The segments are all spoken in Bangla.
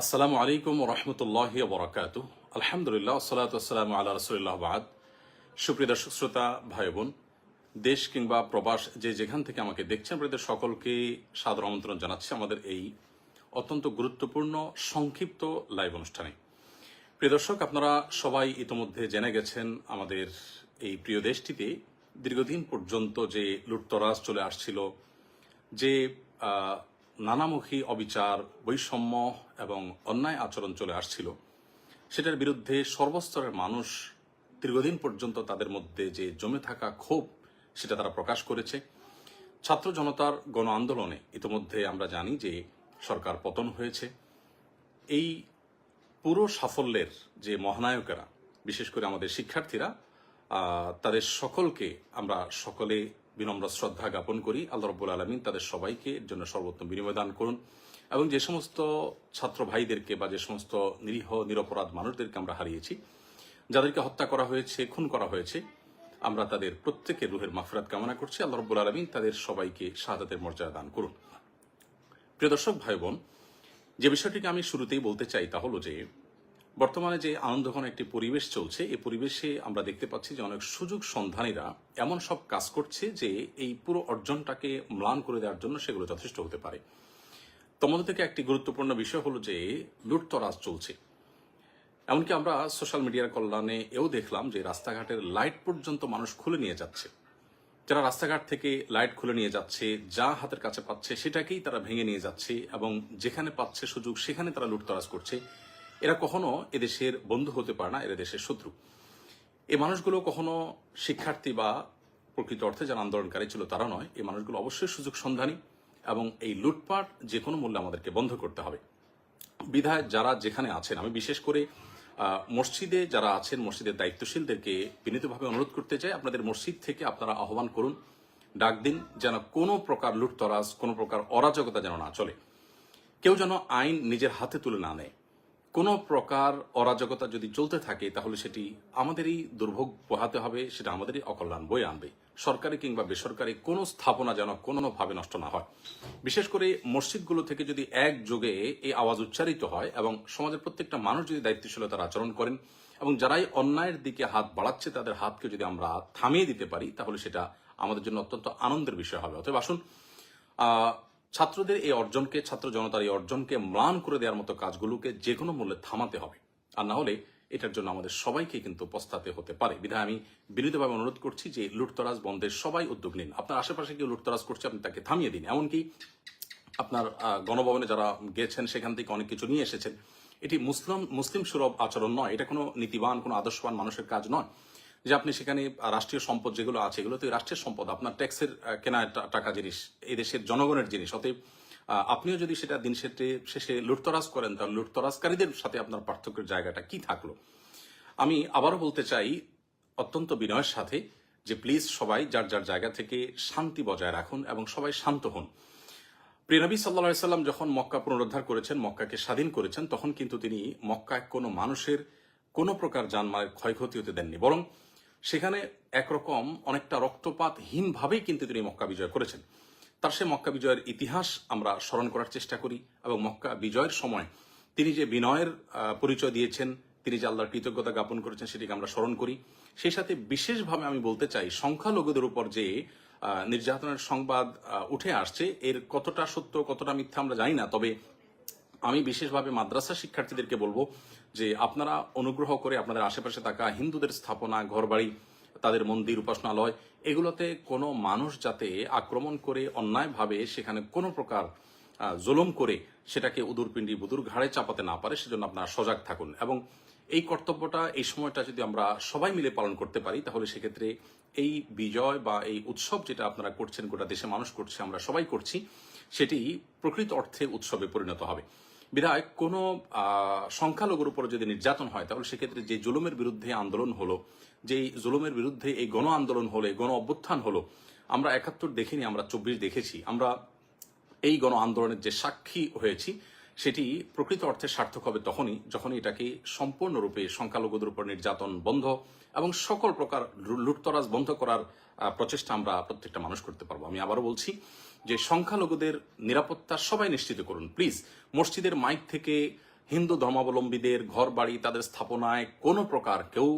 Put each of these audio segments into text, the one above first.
আসসালামু আলাইকুম রহমতুল্লাহি বরাকাতু। আলহামদুলিল্লাহ, সালাতু আসসালামু আলা রাসূলিল্লাহ বাদ। সুপ্রিয় দর্শক শ্রোতা ভাই বোন, দেশ কিংবা প্রবাস যে যেখান থেকে আমাকে দেখছেন, আপনাদের সকলকে সাদর আমন্ত্রণ জানাচ্ছি আমাদের এই অত্যন্ত গুরুত্বপূর্ণ সংক্ষিপ্ত লাইভ অনুষ্ঠানে। প্রিয় দর্শক, আপনারা সবাই ইতোমধ্যে জেনে গেছেন আমাদের এই প্রিয় দেশটিতে দীর্ঘদিন পর্যন্ত যে লুটতরাজ চলে আসছিল, যে নানামুখী অবিচার, বৈষম্য এবং অন্যায় আচরণ চলে আসছিল, সেটার বিরুদ্ধে সর্বস্তরের মানুষ দীর্ঘদিন পর্যন্ত তাদের মধ্যে যে জমে থাকা ক্ষোভ সেটা তারা প্রকাশ করেছে। ছাত্র জনতার গণ আন্দোলনে ইতিমধ্যে আমরা জানি যে সরকার পতন হয়েছে। এই পুরো সাফল্যের যে মহানায়কেরা, বিশেষ করে আমাদের শিক্ষার্থীরা, তাদের সকলকে আমরা সকলে বিনম্র শ্রদ্ধা জ্ঞাপন করি। আল্লাহ রাব্বুল আলামিন তাদের সবাইকে এর জন্য সর্বোত্তম বিনিময় দান করুন এবং যে সমস্ত ছাত্র ভাইদেরকে বা যে সমস্ত নিরীহ নিরপরাধ মানুষদেরকে আমরা হারিয়েছি, যাদেরকে হত্যা করা হয়েছে, খুন করা হয়েছে, আমরা তাদের প্রত্যেকের রুহের মাগফিরাত কামনা করছি। আল্লাহ রাব্বুল আলামিন তাদের সবাইকে শাহাদাতের মর্যাদা দান করুন। প্রিয় দর্শক ভাই বোন, যে বিষয়টিকে আমি শুরুতেই বলতে চাই তা হলো যে বর্তমানে যে আনন্দঘন একটি পরিবেশ চলছে, এই পরিবেশে আমরা দেখতে পাচ্ছি যে অনেক সুযোগ সন্ধানীরা এমন সব কাজ করছে যে এই পুরো অর্জনটাকে ম্লান করে দেওয়ার জন্য সেগুলো যথেষ্ট হতে পারে। তোমাদের থেকে একটি গুরুত্বপূর্ণ বিষয় হলো যে লুটতরাজ চলছে। এমনকি আমরা সোশ্যাল মিডিয়ার কল্যাণে এও দেখলাম যে রাস্তাঘাটের লাইট পর্যন্ত মানুষ খুলে নিয়ে যাচ্ছে। যারা রাস্তাঘাট থেকে লাইট খুলে নিয়ে যাচ্ছে, যা হাতের কাছে পাচ্ছে সেটাকেই তারা ভেঙে নিয়ে যাচ্ছে এবং যেখানে পাচ্ছে সুযোগ সেখানে তারা লুটতরাজ করছে। এরা কখনো এদেশের বন্ধু হতে পারে না, এরা দেশের শত্রু। এই মানুষগুলো কখনো শিক্ষার্থী বা প্রকৃত অর্থে যারা আন্দোলনকারী ছিল তারা নয়। এই মানুষগুলো অবশ্যই সুযোগ সন্ধানী এবং এই লুটপাট যে কোনো মূল্যে আমাদেরকে বন্ধ করতে হবে। বিধায় যারা যেখানে আছেন, আমি বিশেষ করে মসজিদে যারা আছেন, মসজিদের দায়িত্বশীলদেরকে বিনীতভাবে অনুরোধ করতে চাই, আপনাদের মসজিদ থেকে আপনারা আহ্বান করুন, ডাক দিন, যেন কোনো প্রকার লুটতরাজ, কোনো প্রকার অরাজকতা যেন না চলে। কেউ যেন আইন নিজের হাতে তুলে না নেয়। কোনো প্রকার অরাজকতা যদি চলতে থাকে তাহলে সেটি আমাদেরই দুর্ভোগ পোহাতে হবে, সেটা আমাদেরই অকল্যাণ বয়ে আনবে। সরকারি কিংবা বেসরকারি কোনো স্থাপনা যেন কোনোভাবে নষ্ট না হয়। বিশেষ করে মসজিদগুলো থেকে যদি একযোগে এই আওয়াজ উচ্চারিত হয় এবং সমাজের প্রত্যেকটা মানুষ যদি দায়িত্বশীলতার আচরণ করেন এবং যারাই অন্যায়ের দিকে হাত বাড়াচ্ছে তাদের হাতকে যদি আমরা থামিয়ে দিতে পারি, তাহলে সেটা আমাদের জন্য অত্যন্ত আনন্দের বিষয় হবে। অতএব আসুন, ছাত্রদের এই অর্জনকে, ছাত্র জনতার এই অর্জনকে ম্লান করে দেওয়ার মতো কাজগুলোকে যে কোনো মূল্যে থামাতে হবে। আর না হলে এটার জন্য আমাদের সবাইকে কিন্তু পস্তাতে হতে পারে। বিধায় আমি বিনীতভাবে অনুরোধ করছি যে লুটতরাজ বন্ধের সবাই উদ্যোগ নিন। আপনার আশেপাশে কেউ লুটতরাজ করছে, আপনি তাকে থামিয়ে দিন। এমনকি আপনার গণভবনে যারা গেছেন সেখান থেকে অনেক কিছু নিয়ে এসেছেন। এটি মুসলিম সুলভ আচরণ নয়, এটা কোনো নীতিবান, কোনো আদর্শবান মানুষের কাজ নয় যে আপনি সেখানে রাষ্ট্রীয় সম্পদ যেগুলো আছে এগুলো তো রাষ্ট্রের সম্পদ, আপনার ট্যাক্সের কেনা টাকা জিনিস, এই দেশের জনগণের জিনিস। অতএব আপনিও যদি সেটা দিন শেষে লুটতরাজ করেন, তাহলে লুটতরাজকারীদের সাথে আপনার পার্থক্যের জায়গাটা কি থাকলো? আমি আবারও বলতে চাই অত্যন্ত বিনয়ের সাথে যে প্লিজ সবাই যার যার জায়গা থেকে শান্তি বজায় রাখুন এবং সবাই শান্ত হন। প্রিয় নবী সাল্লাল্লাহু আলাইহি সাল্লাম যখন মক্কা পুনরুদ্ধার করেছেন, মক্কাকে স্বাধীন করেছেন, তখন কিন্তু তিনি মক্কায় কোনো মানুষের কোনো প্রকার জানমালের ক্ষয়ক্ষতি হতে দেননি, বরং সেখানে একরকম অনেকটা রক্তপাতহীনভাবেই কিন্তু তিনি মক্কা বিজয় করেছেন। তার সে মক্কা বিজয়ের ইতিহাস আমরা স্মরণ করার চেষ্টা করি এবং মক্কা বিজয়ের সময় তিনি যে বিনয়ের পরিচয় দিয়েছেন, তিনি যে আল্লাহর কৃতজ্ঞতা জ্ঞাপন করেছেন, সেটিকে আমরা স্মরণ করি। সেই সাথে বিশেষভাবে আমি বলতে চাই, সংখ্যালঘুদের উপর যে নির্যাতনের সংবাদ উঠে আসছে, এর কতটা সত্য কতটা মিথ্যা আমরা জানি না, তবে আমি বিশেষভাবে মাদ্রাসা শিক্ষার্থীদেরকে বলবো যে আপনারা অনুগ্রহ করে আপনাদের আশেপাশে থাকা হিন্দুদের স্থাপনা, ঘরবাড়ি, তাদের মন্দির, উপাসনালয়, এগুলোতে কোনো মানুষ যাতে আক্রমণ করে অন্যায়ভাবে সেখানে কোনো প্রকার জুলুম করে সেটাকে উদুরপিণ্ডি বুদুর ঘাড়ে চাপাতে না পারে, সেজন্য আপনারা সজাগ থাকুন। এবং এই কর্তব্যটা, এই সময়টা যদি আমরা সবাই মিলে পালন করতে পারি, তাহলে সেক্ষেত্রে এই বিজয় বা এই উৎসব যেটা আপনারা করছেন, গোটা দেশে মানুষ করছে, আমরা সবাই করছি, সেটি প্রকৃত অর্থে উৎসবে পরিণত হবে। বিধায় কোনো সংখ্যালঘুর উপর যদি নির্যাতন হয়, তাহলে সেক্ষেত্রে যে জুলুমের বিরুদ্ধে আন্দোলন হলো, যেই জুলুমের বিরুদ্ধে এই গণ আন্দোলন হলে, গণ অভ্যুত্থান হলো, আমরা ৭১ দেখিনি, আমরা ২৪ দেখেছি। আমরা এই গণ আন্দোলনের যে সাক্ষী হয়েছি, সেটি প্রকৃত অর্থে সার্থক হবে তখনই যখন এটাকে সম্পূর্ণরূপে সংখ্যালঘুদের উপর নির্যাতন বন্ধ এবং সকল প্রকার লুটতরাজ বন্ধ করার প্রচেষ্টা আমরা প্রত্যেকটা মানুষ করতে পারবো। আমি আবারও বলছি যে সংখ্যালঘুদের নিরাপত্তা সবাই নিশ্চিত করুন প্লিজ। মসজিদের মাইক থেকে হিন্দু ধর্মাবলম্বীদের ঘর বাড়ি তাদের স্থাপনায় কোনো প্রকার কেউ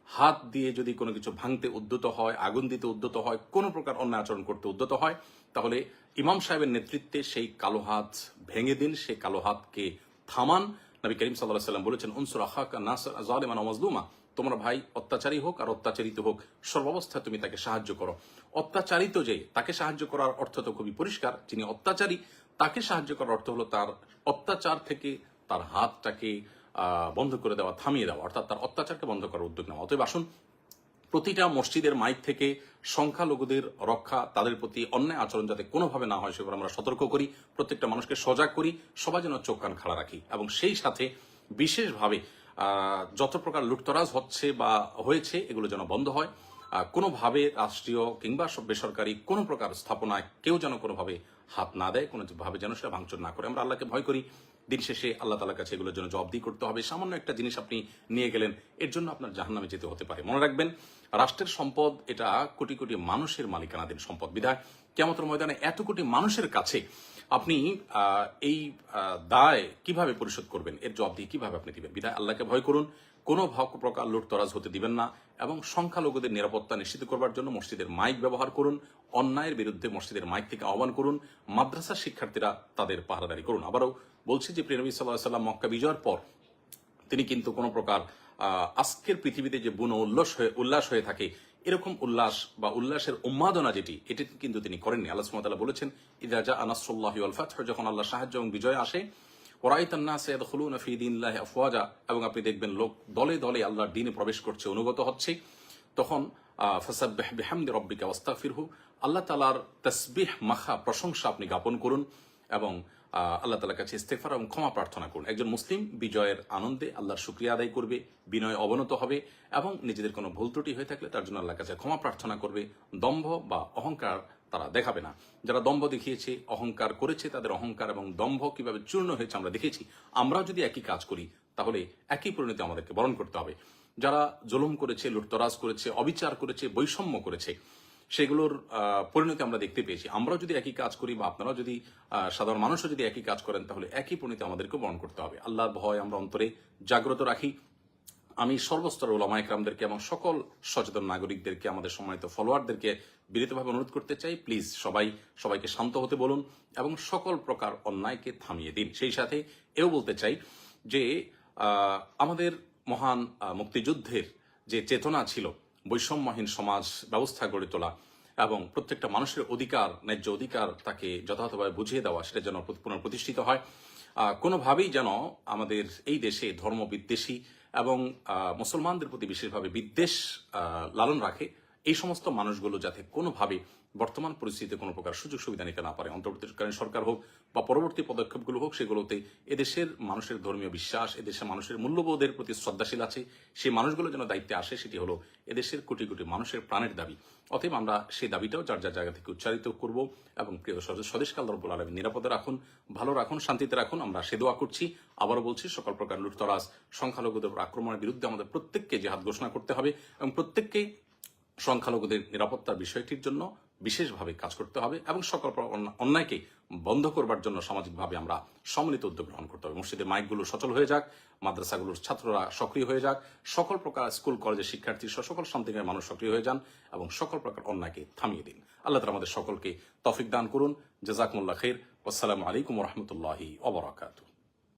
হাত দিয়ে যদি কোনো কিছু ভাঙতে উদ্যত হয়, আগুন দিতে উদ্যত হয়, কোনো প্রকার অন্যায় আচরণ করতে উদ্যত হয়, তাহলে ইমাম সাহেবের নেতৃত্বে সেই কালো হাত ভেঙে দিন, সেই কালো হাতকে থামান। নবী করিম সাল্লাল্লাহু আলাইহি ওয়াসাল্লাম বলেছেন, উনসুর আখাকা নাসর যালিমান ওয়া মাজলুমা, তোমার ভাই অত্যাচারী হোক আর অত্যাচারিত হোক, সর্বাবস্থায় তুমি তাকে সাহায্য করো। অত্যাচারিত যে তাকে সাহায্য করার অর্থ তো খুবই পরিষ্কার, যিনি অত্যাচারী তাকে সাহায্য করার অর্থ হলো তার অত্যাচার থেকে তার হাতটাকে বন্ধ করে দেওয়া, থামিয়ে দেওয়া, অর্থাৎ তার অত্যাচারকে বন্ধ করার উদ্যোগ নেওয়া। অতএব আসুন প্রতিটা মসজিদের মাইক থেকে সংখ্যালঘুদের রক্ষা, তাদের প্রতি অন্যায় আচরণ যাতে কোনোভাবে না হয় সেগুলো আমরা সতর্ক করি, প্রত্যেকটা মানুষকে সজাগ করি, সবাই যেন চোখ কান খাড়া রাখি। এবং সেই সাথে বিশেষভাবে যত প্রকার লুটতরাজ হচ্ছে বা হয়েছে এগুলো যেন বন্ধ হয়। কোনোভাবে রাষ্ট্রীয় কিংবা বেসরকারি কোনো প্রকার স্থাপনায় কেউ যেন কোনোভাবে হাত না দেয়, কোনোভাবে যেন সেটা ভাঙচুর না করে। আমরা আল্লাহকে ভয় করি, দিন শেষে আল্লাহ তাআলার কাছে এগুলোর জন্য জবাবদিহি করতে হবে। সামান্য একটা জিনিস আপনি নিয়ে গেলেন, এর জন্য আপনার জাহান্নামে যেতে হতে পারে। মনে রাখবেন, রাষ্ট্রের সম্পদ এটা কোটি কোটি মানুষের মালিকানাধীন সম্পদ। বিধায় কিয়ামতের ময়দানে এত কোটি মানুষের কাছে আপনি এই দায় কিভাবে পরিশোধ করবেন, এর জবাবদিহি কিভাবে আপনি দিবেন? বিধায় আল্লাহকে ভয় করুন, কোনো প্রকার লুটতরাজ হতে দিবেন না, এবং সংখ্যালঘুদের নিরাপত্তা নিশ্চিত করবার জন্য মসজিদের মাইক ব্যবহার করুন, অন্যায়ের বিরুদ্ধে মসজিদের মাইক থেকে আহ্বান করুন, মাদ্রাসার শিক্ষার্থীরা তাদের পাহারাদারি করুন। আবারও বলছি যে প্রিয় নবী সাল্লাল্লাহু আলাইহি ওয়াসাল্লাম মক্কা বিজয়ের পর তিনি কিন্তু কোনো প্রকার আজকের পৃথিবীতে যে বুনো উল্লাস হয়ে থাকে এরকম উল্লাস বা উল্লাসের উন্মাদনা যেটি, এটি কিন্তু তিনি করেননি। আল্লাহ সুবহানাহু ওয়া তাআলা বলেছেন, ইযা জাআ নাসরুল্লাহি ওয়াল ফাতহ, যখন আল্লাহ সাহায্য এবং বিজয় আসে, ওয়ারাইতান নাস ইয়াদখুলুনা ফি দীনিল্লাহি আফওয়াজা, এবং আপনি দেখবেন লোক দলে দলে আল্লাহর দ্বীনে প্রবেশ করছে, অনুগত হচ্ছে, তখন ফাসাব্বিহ বিহামদি রাব্বিকা ওয়াস্তাগফিরহু, আল্লাহ তাআলার তাসবিহ মাখা প্রশংসা আপনি জ্ঞাপন করুন এবং আল্লাহ তাআলার কাছে ইস্তেগফার এবং ক্ষমা প্রার্থনা করুন। একজন মুসলিম বিজয়ের আনন্দে আল্লাহর শুকরিয়া আদায় করবে, বিনয় অবনত হবে এবং নিজেদের কোনো ভুল ত্রুটি হয়ে থাকলে তার জন্য আল্লাহর কাছে ক্ষমা প্রার্থনা করবে। দম্ভ বা অহংকার তারা দেখাবে না। যারা দম্ভ দেখিয়েছে, অহংকার করেছে, তাদের অহংকার এবং দম্ভ কিভাবে চূর্ণ হয়েছে আমরা দেখেছি। আমরাও যদি একই কাজ করি তাহলে একই পরিণতি আমাদেরকে বরণ করতে হবে। যারা জুলুম করেছে, লুটতরাজ করেছে, অবিচার করেছে, বৈষম্য করেছে, সেগুলোর পরিণতি আমরা দেখতে পেয়েছি। আমরাও যদি একই কাজ করি বা আপনারাও যদি সাধারণ মানুষও যদি একই কাজ করেন তাহলে একই পরিণতি আমাদেরকে বরণ করতে হবে। আল্লাহর ভয় আমরা অন্তরে জাগ্রত রাখি। আমি সর্বস্তরের উলামা ইকরামদেরকে এবং সকল সচেতন নাগরিকদেরকে, আমাদের সম্মানিত ফলোয়ারদেরকে বিনীতভাবে অনুরোধ করতে চাই, প্লিজ সবাইকে শান্ত হতে বলুন এবং সকল প্রকার অন্যায়কে থামিয়ে দিন। সেই সাথে এও বলতে চাই যে আমাদের মহান মুক্তিযুদ্ধের যে চেতনা ছিল, বৈষম্যহীন সমাজ ব্যবস্থা গড়ে তোলা এবং প্রত্যেকটা মানুষের অধিকার, ন্যায্য অধিকার তাকে যথাযথভাবে বুঝিয়ে দেওয়া, সেটা যেন পুনঃপ্রতিষ্ঠিত হয়। কোনোভাবেই যেন আমাদের এই দেশে ধর্ম বিদ্বেষী এবং মুসলমানদের প্রতি বিশেষভাবে বিদ্বেষ লালন রাখে, এই সমস্ত মানুষগুলো যাতে কোনোভাবে বর্তমান পরিস্থিতিতে কোনো প্রকার সুযোগ সুবিধা নিতে না পারে। অন্তর্বর্তীকালীন সরকার হোক বা পরবর্তী পদক্ষেপগুলো হোক, সেগুলোতে এদেশের মানুষের ধর্মীয় বিশ্বাস, এদেশের মানুষের মূল্যবোধের প্রতি শ্রদ্ধাশীল আছে, সেই মানুষগুলো যেন দায়িত্বে আসে, সেটি হলো এদেশের কোটি কোটি মানুষের প্রাণের দাবি। অতএব আমরা সেই দাবিটাও যার যার জায়গা থেকে উচ্চারিত করব এবং প্রিয় স্বদেশকে আল্লাহ রাব্বুল আলামিন নিরাপদে রাখুন, ভালো রাখুন, শান্তিতে রাখুন, আমরা সে দোয়া করছি। আবারও বলছি, সকল প্রকার লুটতরাজ, সংখ্যালঘুদের আক্রমণের বিরুদ্ধে আমাদের প্রত্যেককে জিহাদ ঘোষণা করতে হবে এবং প্রত্যেককেই সংখ্যালঘুদের নিরাপত্তার বিষয়টির জন্য বিশেষভাবে কাজ করতে হবে এবং সকল অন্যায়কে বন্ধ করবার জন্য সামাজিকভাবে আমরা সম্মিলিত উদ্যোগ গ্রহণ করতে হবে। মসজিদের মাইকগুলো সচল হয়ে যাক, মাদ্রাসাগুলোর ছাত্ররা সক্রিয় হয়ে যাক, সকল প্রকার স্কুল কলেজের শিক্ষার্থী সকল শান্তিময় মানুষ সক্রিয় হয়ে যান এবং সকল প্রকার অন্যায়কে থামিয়ে দিন। আল্লাহ তাআলা আমাদের সকলকে তৌফিক দান করুন। জাযাকুমুল্লাহ খাইর। আসসালামু আলাইকুম ওয়া রাহমাতুল্লাহি ওয়া বারাকাতুহু।